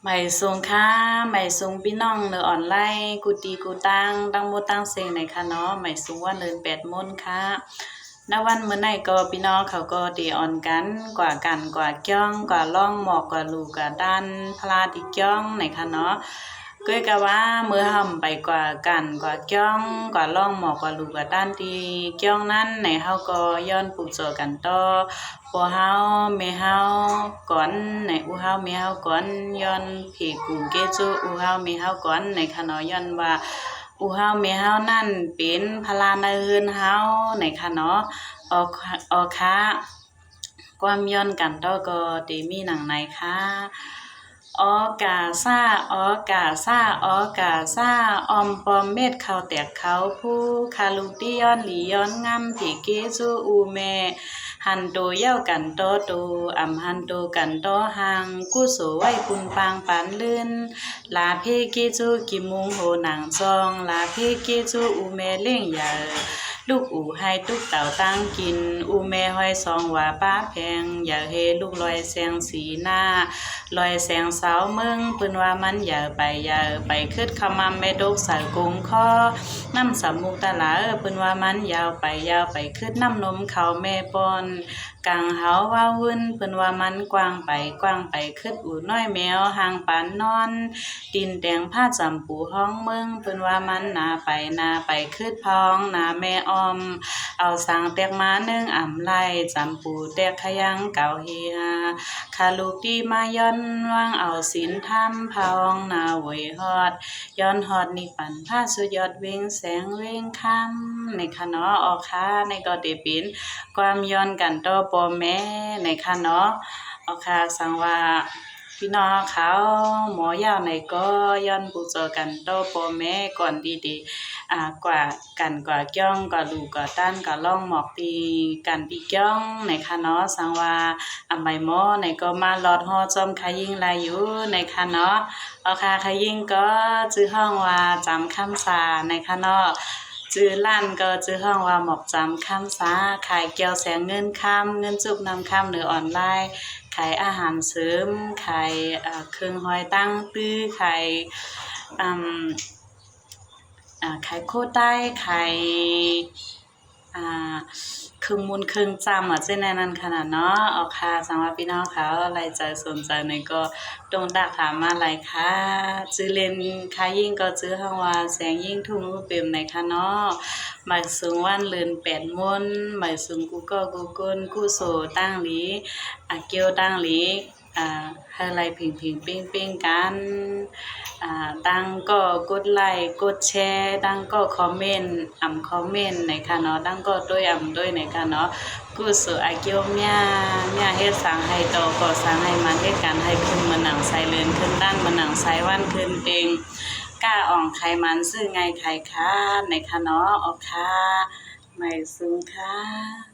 ใหม่สูงค่ะใหม่สูงพี่น้องเนอออนไลน์กูตีกูตังตั้งโมตั้งเซงในค่ะเนาะใหม่สูงว่าเนิน8 โมงค่ะณวันมื้อไหนก็พี่น้องเขาก็ตีออนกันกว่าจ้องกว่าล่องหมอกกว่าลูกกว่าด้านพลาดอีกจ้องในค่ะเนาะก็กะว่ามื้อห่ำไปกว่ากันกว่าจ้องกว่าล่องหมอกกว่าลูกกว่าด้านที่จ้องนั้นในเฮาก็ย้อนปลูกโจกันต่อพวกเฮาแม่เฮาก่อนในอูเฮาแม่เฮาก่อนย้อนผีกุงเกจูอูเฮาแม่เฮาก่อนในคะเนาะย้อนว่าอูเฮาแม่เฮานั่นเป็นพลานาเฮือนเฮาในคะเนาะออกค่ะความย้อนกันต่อก็ได้มีหนังในค่ะกาซ่ากาซ่ากาซ่าออมปอมเม็ดข้าวแตกเขาผู้คาลูติย้อนหลีย้อนงำผีเกจูอูแม่หันโตเย้ากันโตโตหันโตกันโตหางกู้โสไว้ปุนปางปานลื่นลาเพเกจูกิมุงโหหนังซองลาเพเกจูอูแม่เล่งใหญ่ลูกอูให้ตุกเต่าตั้งกินอูแม่ห้อยซองว่าป้าแพงอย่าเฮลูกลอยแสงสีหน้าลอยแสงสาวเมืองเพิ่นว่ามันอย่าไปคิดคำแม่ดกสายกงคอน้ำสำมุกตาหลาเพิ่นว่ามันยาวไปคิดน้ำนมเขาแม่ปอนกลางเฮาว่าวุ่นเพิ่นว่ามันกว้างไปคิดอูน้อยแมวห่างปานนอนดินแดงผ้าจำปูห้องเมืองเพิ่นว่ามันนาไปคิดพองนาแม่ออมเอาสางแตกมานึ่งไล่จำปูแตกขยังเก่าเฮียคาลูกดีมาย้อนวางเอาศีลธรรมพองนาหวยฮอดย้อนฮอดนี่ปันผ้าสุดยอดเวงแสงเวงคำในคะเนาะออกค่ะในก็ได้เป็นความย้อนกันต่อปอแม่ในค่ะเนาะออกค่ะสังว่าพี่น้องเขาหมอยาวในก็ย้อนปูเจอกันต่อปอแม่ก่อนดีๆกว่ากันกว่าจ้องกว่าลูกกว่าต้านกว่าล่องหมอกตีกันปีจ้องในค่ะเนาะสังว่าใบหมอในก็มาลอดฮอจอมขยิ่งลายอยู่ในค่ะเนาะเอาค่ะขยิ่งก็ชื่อห้องว่าจำคำสาในค่ะเนาะชื่อร้านก็ชื่อห้องว่าหมอกจำคำสาขายเกี๊ยวแสงเงินคำเงินจุกนำคำหรือออนไลน์ขายอาหารเสริมขายเครื่องหอยตั้งตื้อขายขายโคใต้ขายเครื่องมูลเครื่องจำเช่นนั้นขนาดเนาะเอาค่ะสำหรับพี่น้องเขาอะไรใจสนใจในก็ตรงดักถามมาหลายค่ะชื่อเล่นค่ะยิ่งก็ชื่อห้องว่าแสงยิ่งทุ่งรูปเปรมในค่ะเนาะหมายสูงวันเลือน8 มนหมายสูงกูก็กูเกิลกูโซตั้งหลีเกียวตั้งหลีให้ไลค์พิงเป้งกันดังก็กดไลค์กดแชร์ดังก็คอมเมนต์คอมเมนต์ในค่ะเนาะดังก็ด้วยด้วยในค่ะเนาะกูสุอาเกียวเมียเฮ็ดสังให้โตก็สังให้มันเฮ็ดกันให้ขึ้นมาหนังใสเลือนขึ้นด้านมาหนังใสวันขึ้นเองกล้าอ่องไขมันซื้อไงไขค่ะในค่ะเนาะออกค่ะไม่สูงค่ะ